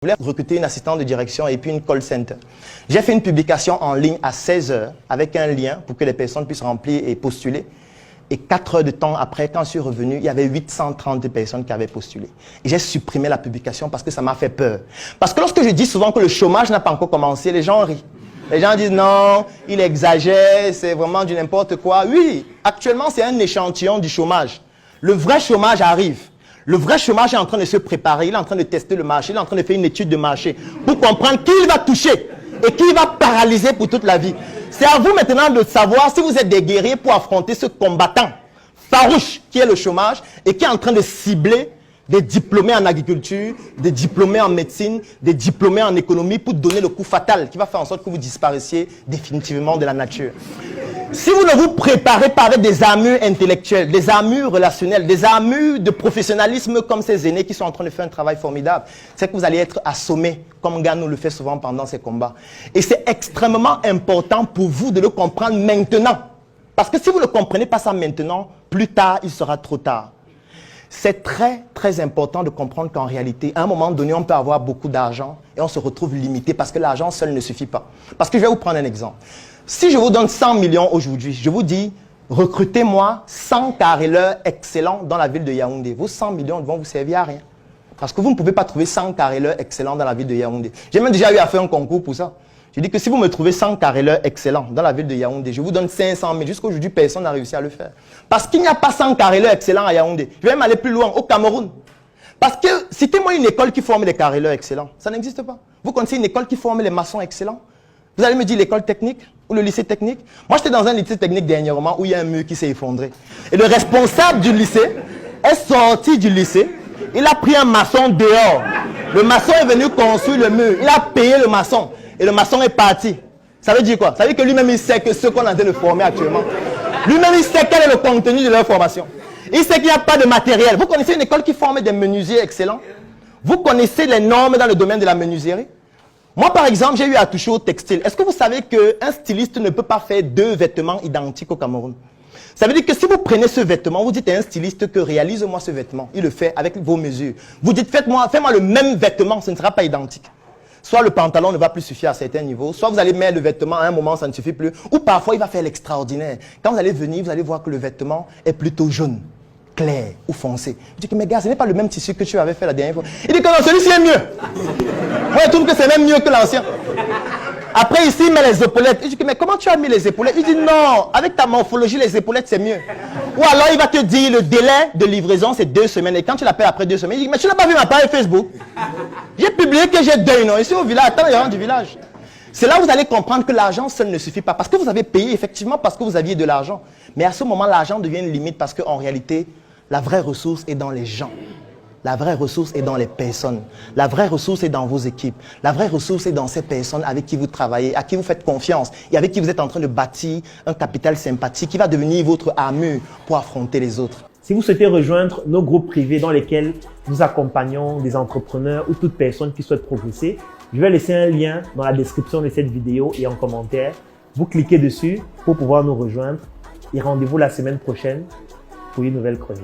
Je voulais recruter une assistante de direction et puis une call center. J'ai fait une publication en ligne à 16 h avec un lien pour que les personnes puissent remplir et postuler. Et 4 heures de temps après, quand je suis revenu, il y avait 830 personnes qui avaient postulé. Et j'ai supprimé la publication parce que ça m'a fait peur. Parce que lorsque je dis souvent que le chômage n'a pas encore commencé, les gens rient. Les gens disent non, il exagère, c'est vraiment du n'importe quoi. Oui, actuellement c'est un échantillon du chômage. Le vrai chômage arrive. Le vrai chômage est en train de se préparer, il est en train de tester le marché, il est en train de faire une étude de marché pour comprendre qui il va toucher et qui il va paralyser pour toute la vie. C'est à vous maintenant de savoir si vous êtes des guerriers pour affronter ce combattant farouche qui est le chômage et qui est en train de cibler des diplômés en agriculture, des diplômés en médecine, des diplômés en économie pour donner le coup fatal qui va faire en sorte que vous disparaissiez définitivement de la nature. Si vous ne vous préparez pas avec des armures intellectuelles, des armures relationnelles, des armures de professionnalisme comme ces aînés qui sont en train de faire un travail formidable, c'est que vous allez être assommés, comme Ganou le fait souvent pendant ses combats. Et c'est extrêmement important pour vous de le comprendre maintenant. Parce que si vous ne comprenez pas ça maintenant, plus tard, il sera trop tard. C'est très, très important de comprendre qu'en réalité, à un moment donné, on peut avoir beaucoup d'argent et on se retrouve limité parce que l'argent seul ne suffit pas. Parce que je vais vous prendre un exemple. Si je vous donne 100 millions aujourd'hui, je vous dis, recrutez-moi 100 carreleurs excellents dans la ville de Yaoundé. Vos 100 millions ne vont vous servir à rien. Parce que vous ne pouvez pas trouver 100 carreleurs excellents dans la ville de Yaoundé. J'ai même déjà eu à faire un concours pour ça. Je dis que si vous me trouvez 100 carreleurs excellents dans la ville de Yaoundé, je vous donne 500 000. Jusqu'à aujourd'hui, personne n'a réussi à le faire. Parce qu'il n'y a pas 100 carreleurs excellents à Yaoundé. Je vais même aller plus loin, au Cameroun. Parce que, citez-moi une école qui forme des carreleurs excellents. Ça n'existe pas. Vous connaissez une école qui forme les maçons excellents? Vous allez me dire l'école technique ou le lycée technique? Moi, j'étais dans un lycée technique dernièrement où il y a un mur qui s'est effondré. Et le responsable du lycée est sorti du lycée. Il a pris un maçon dehors. Le maçon est venu construire le mur. Il a payé le maçon. Et le maçon est parti. Ça veut dire quoi? Ça veut dire que lui-même, il sait que ce qu'on est en train de former actuellement. Lui-même, il sait quel est le contenu de leur formation. Il sait qu'il n'y a pas de matériel. Vous connaissez une école qui forme des menuisiers excellents? Vous connaissez les normes dans le domaine de la menuiserie? Moi, par exemple, j'ai eu à toucher au textile. Est-ce que vous savez qu'un styliste ne peut pas faire 2 vêtements identiques au Cameroun? Ça veut dire que si vous prenez ce vêtement, vous dites à un styliste que réalise-moi ce vêtement. Il le fait avec vos mesures. Vous dites, fais-moi le même vêtement, ce ne sera pas identique. Soit le pantalon ne va plus suffire à certains niveaux, soit vous allez mettre le vêtement à un moment, ça ne suffit plus. Ou parfois, il va faire l'extraordinaire. Quand vous allez venir, vous allez voir que le vêtement est plutôt jaune, clair ou foncé. Je dis que, mais gars, ce n'est pas le même tissu que tu avais fait la dernière fois. Il dit que non, celui-ci est mieux. Moi, je trouve que c'est même mieux que l'ancien. Après, ici, il met les épaulettes. Je dis que, mais comment tu as mis les épaulettes? Il dit non, avec ta morphologie, les épaulettes, c'est mieux. Ou alors, il va te dire, le délai de livraison, c'est 2 semaines. Et quand tu l'appelles après 2 semaines, il dit, mais tu n'as pas vu ma page Facebook? J'ai publié que j'ai deuil, non? Ici au village, attends, il y a un du village. C'est là où vous allez comprendre que l'argent seul ne suffit pas. Parce que vous avez payé, effectivement, parce que vous aviez de l'argent. Mais à ce moment, l'argent devient une limite parce qu'en réalité, la vraie ressource est dans les gens. La vraie ressource est dans les personnes. La vraie ressource est dans vos équipes. La vraie ressource est dans ces personnes avec qui vous travaillez, à qui vous faites confiance et avec qui vous êtes en train de bâtir un capital sympathique qui va devenir votre armure pour affronter les autres. Si vous souhaitez rejoindre nos groupes privés dans lesquels nous accompagnons des entrepreneurs ou toute personne qui souhaite progresser, je vais laisser un lien dans la description de cette vidéo et en commentaire. Vous cliquez dessus pour pouvoir nous rejoindre et rendez-vous la semaine prochaine pour une nouvelle chronique.